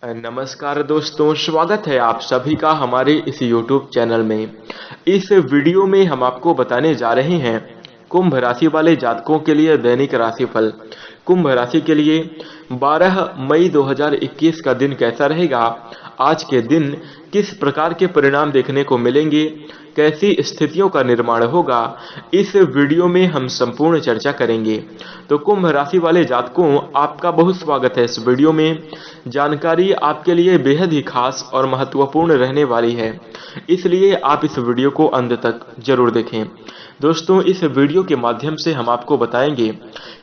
नमस्कार दोस्तों, स्वागत है आप सभी का हमारे इस YouTube चैनल में। इस वीडियो में हम आपको बताने जा रहे हैं कुंभ राशि वाले जातकों के लिए दैनिक राशिफल। कुंभ राशि के लिए 12 मई 2021 का दिन कैसा रहेगा, आज के दिन किस प्रकार के परिणाम देखने को मिलेंगे, कैसी स्थितियों का निर्माण होगा, इस वीडियो में हम संपूर्ण चर्चा करेंगे। तो कुंभ राशि वाले जातकों, आपका बहुत स्वागत है इस वीडियो में। जानकारी आपके लिए बेहद ही खास और महत्वपूर्ण रहने वाली है, इसलिए आप इस वीडियो को अंत तक जरूर देखें। दोस्तों, इस वीडियो के माध्यम से हम आपको बताएंगे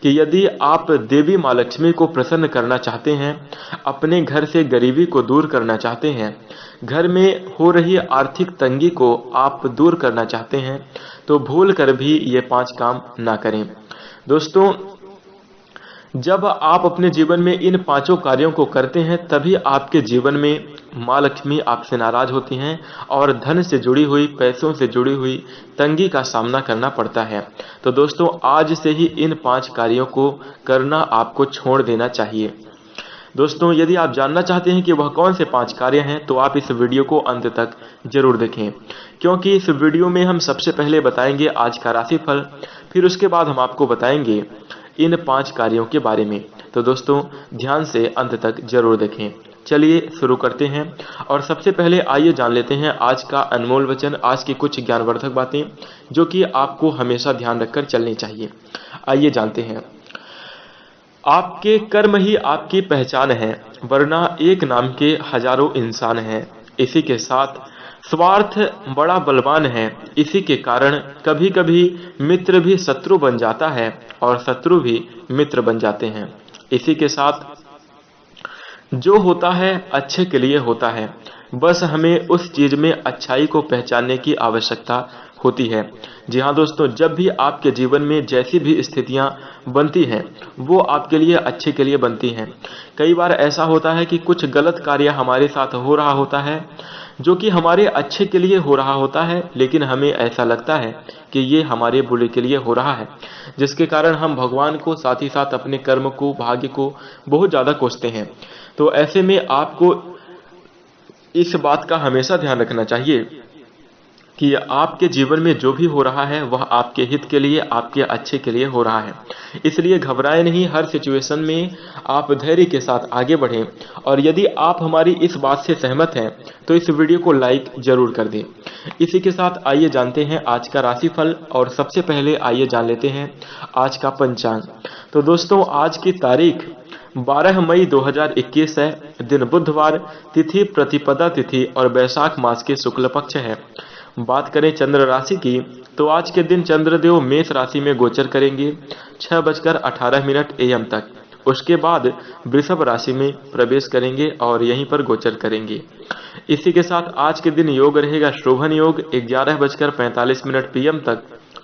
कि यदि आप देवी माँ लक्ष्मी को प्रसन्न करना चाहते हैं, अपने घर से गरीबी को दूर करना चाहते हैं, घर में हो रही आर्थिक तंगी को आप दूर करना चाहते हैं, तो भूल कर भी ये 5 काम ना करें। दोस्तों, जब आप अपने जीवन में इन 5 कार्यों को करते हैं, तभी आपके जीवन में माँ लक्ष्मी आपसे नाराज होती हैं और धन से जुड़ी हुई, पैसों से जुड़ी हुई तंगी का सामना करना पड़ता है। तो दोस्तों, आज से ही इन 5 कार्यों को करना आपको छोड़ देना चाहिए। दोस्तों, यदि आप जानना चाहते हैं कि वह कौन से 5 कार्य हैं, तो आप इस वीडियो को अंत तक जरूर देखें, क्योंकि इस वीडियो में हम सबसे पहले बताएंगे आज का राशिफल, फिर उसके बाद हम आपको बताएंगे इन 5 कार्यों के बारे में। तो दोस्तों, ध्यान से अंत तक जरूर देखें। चलिए शुरू करते हैं, और सबसे पहले आइए जान लेते हैं आज का अनमोल वचन, आज की कुछ ज्ञानवर्धक बातें जो कि आपको हमेशा ध्यान रखकर चलनी चाहिए। आइए जानते हैं। आपके कर्म ही आपकी पहचान है, वरना एक नाम के हजारों इंसान हैं। इसी के साथ स्वार्थ बड़ा बलवान है, इसी के कारण कभी कभी मित्र भी शत्रु बन जाता है और शत्रु भी मित्र बन जाते हैं। इसी के साथ जो होता है अच्छे के लिए होता है, बस हमें उस चीज में अच्छाई को पहचानने की आवश्यकता होती है। जी हाँ दोस्तों, जब भी आपके जीवन में जैसी भी स्थितियां बनती हैं, वो आपके लिए अच्छे के लिए बनती हैं। कई बार ऐसा होता है कि कुछ गलत कार्य हमारे साथ हो रहा होता है, जो कि हमारे अच्छे के लिए हो रहा होता है, लेकिन हमें ऐसा लगता है कि ये हमारे बुरे के लिए हो रहा है, जिसके कारण हम भगवान को, साथ ही साथ अपने कर्म को, भाग्य को बहुत ज़्यादा कोसते हैं। तो ऐसे में आपको इस बात का हमेशा ध्यान रखना चाहिए कि आपके जीवन में जो भी हो रहा है वह आपके हित के लिए, आपके अच्छे के लिए हो रहा है। इसलिए घबराएं नहीं, हर सिचुएशन में आप धैर्य के साथ आगे बढ़ें। और यदि आप हमारी इस बात से सहमत हैं, तो इस वीडियो को लाइक जरूर कर दें। इसी के साथ आइए जानते हैं आज का राशिफल, और सबसे पहले आइए जान लेते हैं आज का पंचांग। तो दोस्तों, आज की तारीख 12 मई 2021 है, दिन बुधवार, तिथि प्रतिपदा तिथि और वैशाख मास के शुक्ल पक्ष है। बात करें चंद्र राशि की, तो आज के दिन चंद्रदेव मेष राशि में गोचर करेंगे 6:18 AM तक। उसके बाद वृषभ राशि में प्रवेश करेंगे और यहीं पर गोचर करेंगे। इसी के साथ आज के दिन योग रहेगा शोभन योग 11:45 PM तक।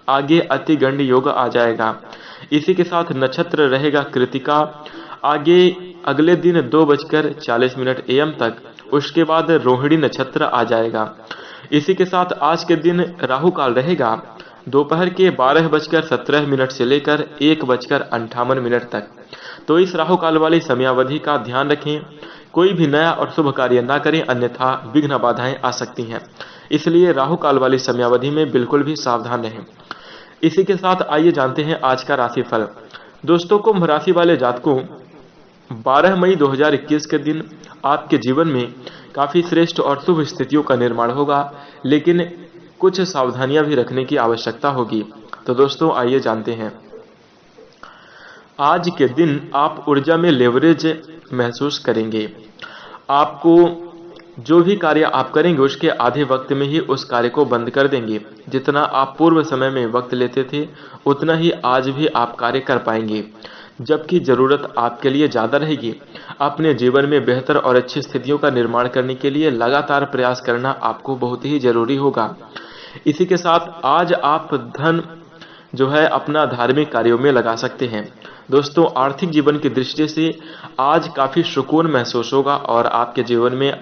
आगे अति गंड योग आ जाएगा। इसी के साथ नक्षत्र रहेगा कृतिका, आगे अगले दिन 2:40 AM तक। उसके बाद रोहिणी नक्षत्र आ जाएगा। इसी के साथ आज के दिन राहु काल रहेगा दोपहर के 12:17 से लेकर 1:58 तक। तो इस राहु काल वाली समयावधि का ध्यान रखें, कोई भी नया और शुभ कार्य ना करें, अन्यथा विघ्न बाधाएं आ सकती हैं। इसलिए राहु काल वाली समयावधि में बिल्कुल भी सावधान रहें। इसी के साथ आइए जानते हैं आज का राशिफल। दोस्तों, कुंभ राशि वाले जातकों, 12 मई 2021 के दिन आपके जीवन में काफी श्रेष्ठ और शुभ स्थितियों का निर्माण होगा, लेकिन कुछ सावधानियां भी रखने की आवश्यकता होगी। तो दोस्तों, आइए जानते हैं। आज के दिन आप ऊर्जा में लेवरेज महसूस करेंगे। आपको जो भी कार्य आप करेंगे, उसके आधे वक्त में ही उस कार्य को बंद कर देंगे। जितना आप पूर्व समय में वक्त लेते थे, उतना ही आज भी आप कार्य कर पाएंगे, जबकि जरूरत आपके लिए ज्यादा रहेगी। अपने जीवन में बेहतर और अच्छी स्थितियों का निर्माण करने के लिए लगातार प्रयास करना आपको बहुत ही जरूरी होगा। इसी के साथ आज आप धन जो है अपना धार्मिक कार्यों में लगा सकते हैं। दोस्तों, आर्थिक जीवन की दृष्टि से आज काफी सुकून महसूस होगा और आपके जीवन में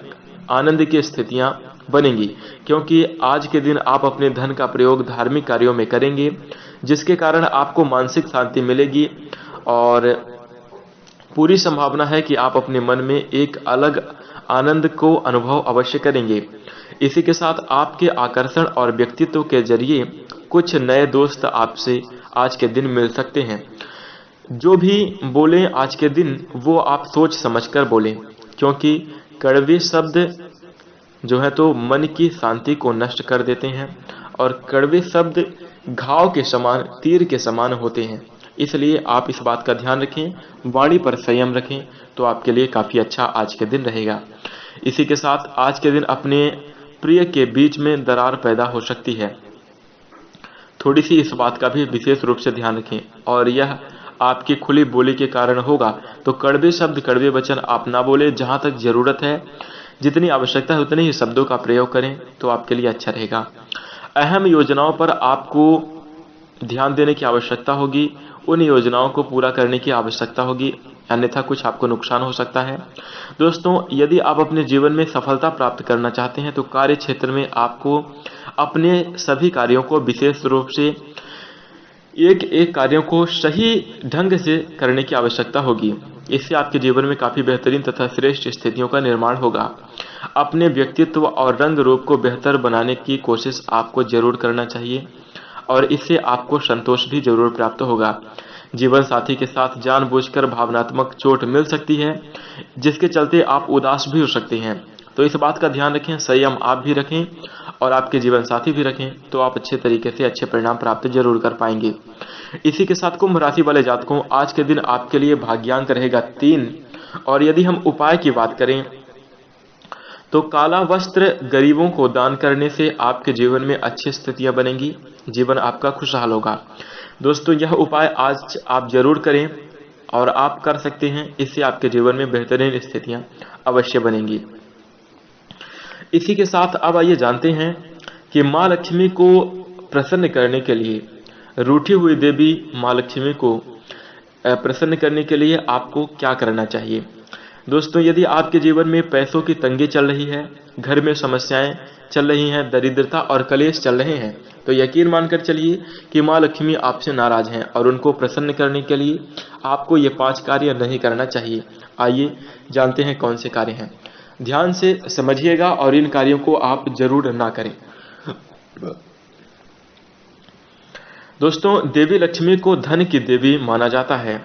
आनंद की स्थितियां बनेंगी, क्योंकि आज के दिन आप अपने धन का प्रयोग धार्मिक कार्यों में करेंगे, जिसके कारण आपको मानसिक शांति मिलेगी और पूरी संभावना है कि आप अपने मन में एक अलग आनंद को अनुभव अवश्य करेंगे। इसी के साथ आपके आकर्षण और व्यक्तित्व के जरिए कुछ नए दोस्त आपसे आज के दिन मिल सकते हैं। जो भी बोलें आज के दिन वो आप सोच समझकर बोलें, क्योंकि कड़वे शब्द जो है तो मन की शांति को नष्ट कर देते हैं और कड़वे शब्द घाव के समान, तीर के समान होते हैं। इसलिए आप इस बात का ध्यान रखें, वाणी पर संयम रखें, तो आपके लिए काफी अच्छा आज के दिन रहेगा। इसी के साथ आज के दिन अपने प्रिय के बीच में दरार पैदा हो सकती है, थोड़ी सी इस बात का भी विशेष रूप से ध्यान रखें, और यह आपकी खुली बोली के कारण होगा। तो कड़वे शब्द, कड़वे वचन आप ना बोले। जहां तक जरूरत है, जितनी आवश्यकता है उतने ही शब्दों का प्रयोग करें, तो आपके लिए अच्छा रहेगा। अहम योजनाओं पर आपको ध्यान देने की आवश्यकता होगी, उन योजनाओं को पूरा करने की आवश्यकता होगी, अन्यथा कुछ आपको नुकसान हो सकता है। दोस्तों, यदि आप अपने जीवन में सफलता प्राप्त करना चाहते हैं तो कार्य क्षेत्र में आपको अपने सभी कार्यों को विशेष रूप से एक एक कार्यों को सही ढंग से करने की आवश्यकता होगी। इससे आपके जीवन में काफी बेहतरीन तथा श्रेष्ठ स्थितियों का निर्माण होगा। अपने व्यक्तित्व और रंग रूप को बेहतर बनाने की कोशिश आपको जरूर करना चाहिए और इससे आपको संतोष भी जरूर प्राप्त होगा। जीवन साथी के साथ जानबूझकर भावनात्मक चोट मिल सकती है, जिसके चलते आप उदास भी हो सकते हैं। तो इस बात का ध्यान रखें, संयम आप भी रखें और आपके जीवन साथी भी रखें, तो आप अच्छे तरीके से अच्छे परिणाम प्राप्त जरूर कर पाएंगे। इसी के साथ कुंभ राशि वाले जातकों, आज के दिन आपके लिए भाग्यांक रहेगा 3। और यदि हम उपाय की बात करें तो काला वस्त्र गरीबों को दान करने से आपके जीवन में अच्छी स्थितियां बनेंगी, जीवन आपका खुशहाल होगा। दोस्तों, यह उपाय आज आप जरूर करें और आप कर सकते हैं, इससे आपके जीवन में बेहतरीन स्थितियां अवश्य बनेंगी। इसी के साथ अब आइए जानते हैं कि माँ लक्ष्मी को प्रसन्न करने के लिए, रूठी हुई देवी माँ लक्ष्मी को प्रसन्न करने के लिए आपको क्या करना चाहिए। दोस्तों, यदि आपके जीवन में पैसों की तंगी चल रही है, घर में समस्याएं चल रही हैं, दरिद्रता और कलेश चल रहे हैं, तो यकीन मानकर चलिए कि माँ लक्ष्मी आपसे नाराज हैं और उनको प्रसन्न करने के लिए आपको ये 5 कार्य नहीं करना चाहिए। आइए जानते हैं कौन से कार्य हैं। ध्यान से समझिएगा और इन कार्यों को आप जरूर ना करें। दोस्तों, देवी लक्ष्मी को धन की देवी माना जाता है,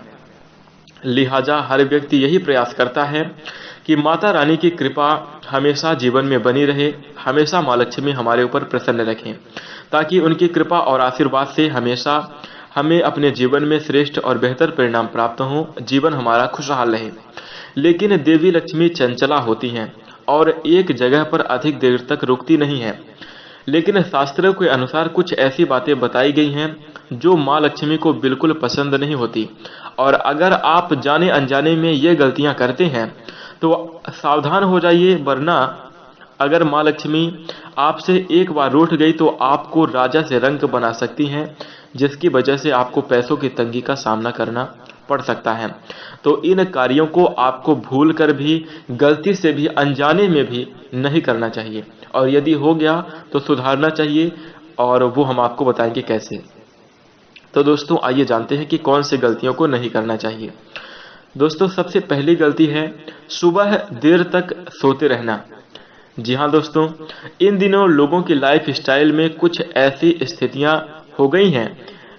लिहाजा हर व्यक्ति यही प्रयास करता है कि माता रानी की कृपा हमेशा जीवन में बनी रहे। हमेशा माँ लक्ष्मी हमारे ऊपर प्रसन्न रखें, ताकि उनकी कृपा और आशीर्वाद से हमेशा हमें अपने जीवन में श्रेष्ठ और बेहतर परिणाम प्राप्त हों, जीवन हमारा खुशहाल रहे। लेकिन देवी लक्ष्मी चंचला होती हैं और एक जगह पर अधिक देर तक रुकती नहीं है। लेकिन शास्त्रों के अनुसार कुछ ऐसी बातें बताई गई हैं जो माँ लक्ष्मी को बिल्कुल पसंद नहीं होती, और अगर आप जाने अनजाने में ये गलतियां करते हैं तो सावधान हो जाइए, वरना अगर माँ लक्ष्मी आपसे एक बार रूठ गई तो आपको राजा से रंक बना सकती हैं, जिसकी वजह से आपको पैसों की तंगी का सामना करना पड़ सकता है। तो इन कार्यों को आपको भूल कर भी, गलती से भी, अनजाने में भी नहीं करना चाहिए, और यदि हो गया तो सुधारना चाहिए, और वो हम आपको बताएंगे कैसे। तो दोस्तों, आइए जानते हैं कि कौन सी गलतियों को नहीं करना चाहिए। दोस्तों, सबसे पहली गलती है सुबह देर तक सोते रहना। जी हाँ दोस्तों, इन दिनों लोगों की लाइफ स्टाइल में कुछ ऐसी स्थितियां हो गई हैं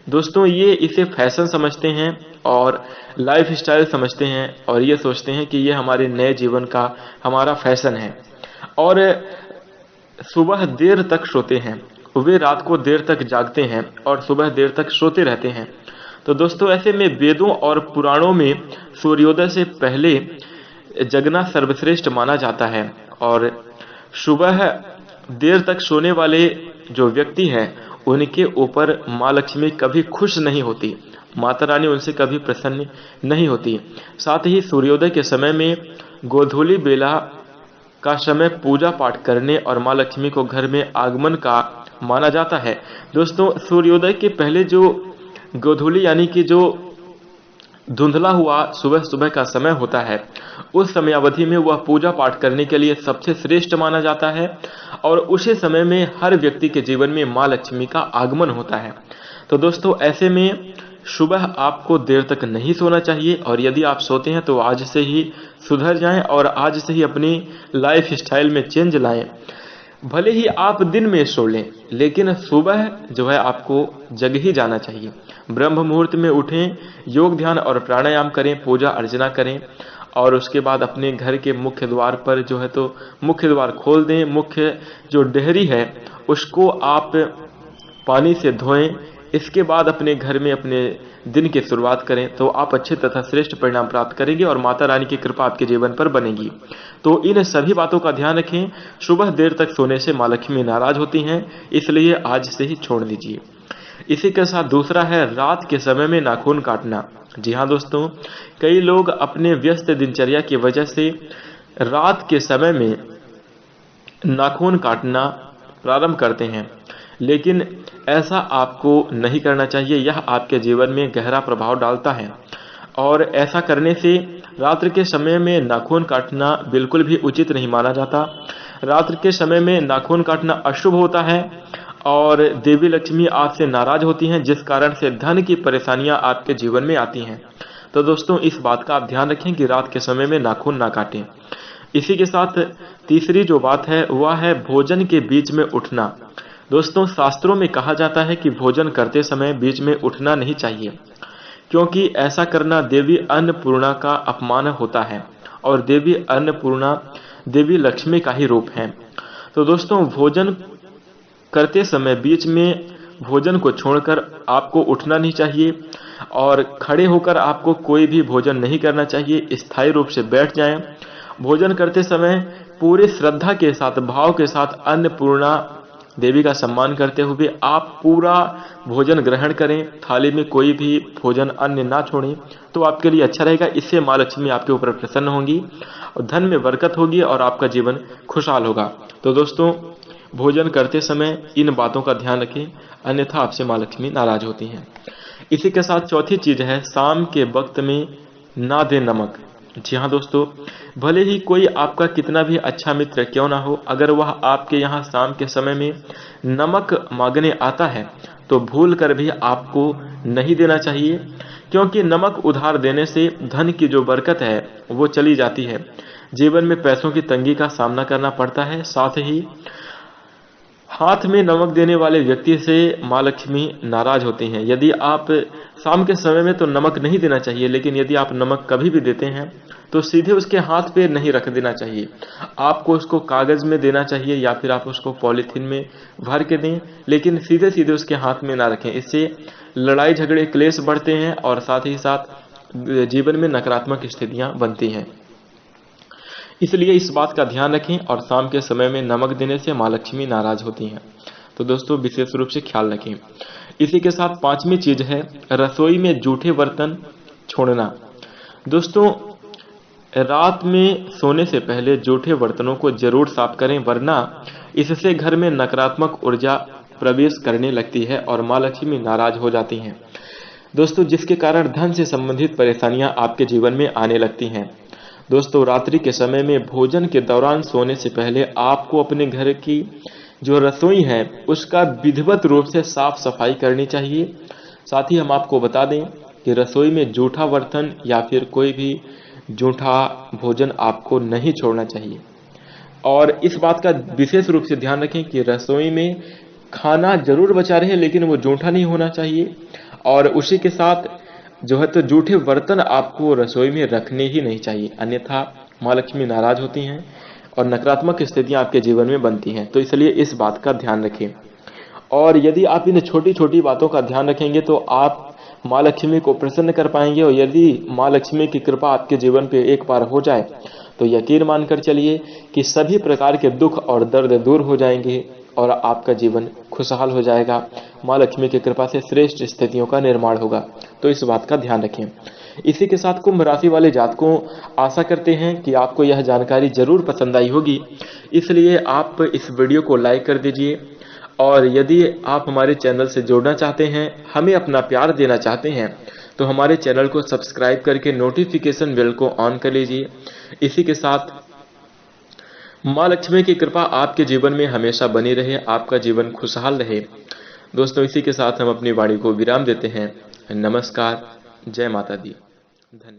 दोस्तों, ये इसे फैशन समझते हैं और लाइफ स्टाइल समझते हैं, और ये सोचते हैं कि ये हमारे नए जीवन का हमारा फैशन है, और सुबह देर तक सोते हैं। वे रात को देर तक जागते हैं और सुबह देर तक सोते रहते हैं। तो दोस्तों, ऐसे में वेदों और पुराणों में सूर्योदय से पहले जगना सर्वश्रेष्ठ माना जाता है, और सुबह देर तक सोने वाले जो व्यक्ति हैं उनके ऊपर माँ लक्ष्मी कभी खुश नहीं होती, माता रानी उनसे कभी प्रसन्न नहीं होती। साथ ही सूर्योदय के समय में गोधूली बेला का समय पूजा पाठ करने और माँ लक्ष्मी को घर में आगमन का माना जाता है। दोस्तों, सूर्योदय के पहले जो गोधूली यानी कि जो धुंधला हुआ सुबह सुबह का समय होता है, उस समय अवधि में वह पूजा पाठ करने के लिए सबसे श्रेष्ठ माना जाता है, और उसी समय में हर व्यक्ति के जीवन में माँ लक्ष्मी का आगमन होता है। तो दोस्तों, ऐसे में सुबह आपको देर तक नहीं सोना चाहिए और यदि आप सोते हैं तो आज से ही सुधर जाएं और आज से ही अपनी लाइफ स्टाइल में चेंज लाएं। भले ही आप दिन में सो लें, लेकिन सुबह जो है आपको जग ही जाना चाहिए। ब्रह्म मुहूर्त में उठें, योग ध्यान और प्राणायाम करें, पूजा अर्चना करें और उसके बाद अपने घर के मुख्य द्वार पर जो है तो मुख्य द्वार खोल दें। मुख्य जो डेहरी है उसको आप पानी से धोएं। इसके बाद अपने घर में अपने दिन की शुरुआत करें तो आप अच्छे तथा श्रेष्ठ परिणाम प्राप्त करेंगे और माता रानी की कृपा आपके जीवन पर बनेगी। तो इन सभी बातों का ध्यान रखें। सुबह देर तक सोने से माँ लक्ष्मी नाराज होती हैं, इसलिए आज से ही छोड़ दीजिए। इसी के साथ दूसरा है रात के समय में नाखून काटना। जी हाँ दोस्तों, कई लोग अपने व्यस्त दिनचर्या की वजह से रात के समय में नाखून काटना प्रारंभ करते हैं, लेकिन ऐसा आपको नहीं करना चाहिए। यह आपके जीवन में गहरा प्रभाव डालता है और ऐसा करने से रात्रि के समय में नाखून काटना बिल्कुल भी उचित नहीं माना जाता। रात्रि के समय में नाखून काटना अशुभ होता है और देवी लक्ष्मी आपसे नाराज होती हैं, जिस कारण से धन की परेशानियां आपके जीवन में आती हैं। तो दोस्तों, इस बात का आप ध्यान रखें कि रात के समय में नाखून ना काटें। इसी के साथ तीसरी जो बात है वह है भोजन के बीच में उठना। दोस्तों, शास्त्रों में कहा जाता है कि भोजन करते समय बीच में उठना नहीं चाहिए, क्योंकि ऐसा करना देवी अन्नपूर्णा का अपमान होता है और देवी अन्नपूर्णा देवी लक्ष्मी का ही रूप है। तो दोस्तों, भोजन करते समय बीच में भोजन को छोड़कर आपको उठना नहीं चाहिए और खड़े होकर आपको कोई भी भोजन नहीं करना चाहिए। स्थायी रूप से बैठ जाएं। भोजन करते समय पूरे श्रद्धा के साथ, भाव के साथ अन्नपूर्णा देवी का सम्मान करते हुए आप पूरा भोजन ग्रहण करें। थाली में कोई भी भोजन अन्न ना छोड़ें, तो आपके लिए अच्छा रहेगा। इससे माँ लक्ष्मी आपके ऊपर प्रसन्न होंगी और धन में बरकत होगी और आपका जीवन खुशहाल होगा। तो दोस्तों, भोजन करते समय इन बातों का ध्यान रखें, अन्यथा आपसे माँ लक्ष्मी नाराज होती हैं। इसी के साथ चौथी चीज है शाम के वक्त में ना दें नमक। जी हाँ दोस्तों, भले ही कोई आपका कितना भी अच्छा मित्र क्यों ना हो, अगर वह आपके यहाँ शाम के समय में नमक मांगने आता है तो भूल कर भी आपको नहीं देना चाहिए, क्योंकि नमक उधार देने से धन की जो बरकत है वो चली जाती है। जीवन में पैसों की तंगी का सामना करना पड़ता है। साथ ही हाथ में नमक देने वाले व्यक्ति से माँ लक्ष्मी नाराज होती हैं। यदि आप शाम के समय में तो नमक नहीं देना चाहिए, लेकिन यदि आप नमक कभी भी देते हैं तो सीधे उसके हाथ पे नहीं रख देना चाहिए। आपको उसको कागज में देना चाहिए या फिर आप उसको पॉलीथीन में भर के दें, लेकिन सीधे सीधे उसके हाथ में ना रखें। इससे लड़ाई झगड़े क्लेश बढ़ते हैं और साथ ही साथ जीवन में नकारात्मक स्थितियां बनती हैं। इसलिए इस बात का ध्यान रखें और शाम के समय में नमक देने से माँ लक्ष्मी नाराज होती हैं। तो दोस्तों, विशेष रूप से ख्याल रखें। इसी के साथ पांचवी चीज है रसोई में जूठे बर्तन छोड़ना। दोस्तों, रात में सोने से पहले जूठे बर्तनों को जरूर साफ करें, वरना इससे घर में नकारात्मक ऊर्जा प्रवेश करने लगती है और माँ लक्ष्मी नाराज हो जाती हैं दोस्तों, जिसके कारण धन से संबंधित परेशानियां आपके जीवन में आने लगती हैं। दोस्तों, रात्रि के समय में भोजन के दौरान सोने से पहले आपको अपने घर की जो रसोई है उसका विधिवत रूप से साफ सफाई करनी चाहिए। साथ ही हम आपको बता दें कि रसोई में जूठा बर्तन या फिर कोई भी जूठा भोजन आपको नहीं छोड़ना चाहिए और इस बात का विशेष रूप से ध्यान रखें कि रसोई में खाना जरूर बचा रहे, लेकिन वो जूठा नहीं होना चाहिए। और उसी के साथ जो है तो जूठे बर्तन आपको रसोई में रखने ही नहीं चाहिए, अन्यथा माँ लक्ष्मी नाराज होती हैं और नकारात्मक स्थितियां आपके जीवन में बनती हैं। तो इसलिए इस बात का ध्यान रखें और यदि आप इन छोटी छोटी बातों का ध्यान रखेंगे तो आप माँ लक्ष्मी को प्रसन्न कर पाएंगे। और यदि माँ लक्ष्मी की कृपा आपके जीवन पे एक बार हो जाए तो यकीन मानकर चलिए कि सभी प्रकार के दुख और दर्द दूर हो जाएंगे और आपका जीवन खुशहाल हो जाएगा। माँ लक्ष्मी की कृपा से श्रेष्ठ स्थितियों का निर्माण होगा। तो इस बात का ध्यान रखें। इसी के साथ कुंभ राशि वाले जातकों, आशा करते हैं कि आपको यह जानकारी जरूर पसंद आई होगी, इसलिए आप इस वीडियो को लाइक कर दीजिए। और यदि आप हमारे चैनल से जुड़ना चाहते हैं, हमें अपना प्यार देना चाहते हैं, तो हमारे चैनल को सब्सक्राइब करके नोटिफिकेशन बेल को ऑन कर लीजिए। इसी के साथ माँ लक्ष्मी की कृपा आपके जीवन में हमेशा बनी रहे, आपका जीवन खुशहाल रहे। दोस्तों इसी के साथ हम अपनी वाणी को विराम देते हैं। नमस्कार, जय माता दी, धन्यवाद।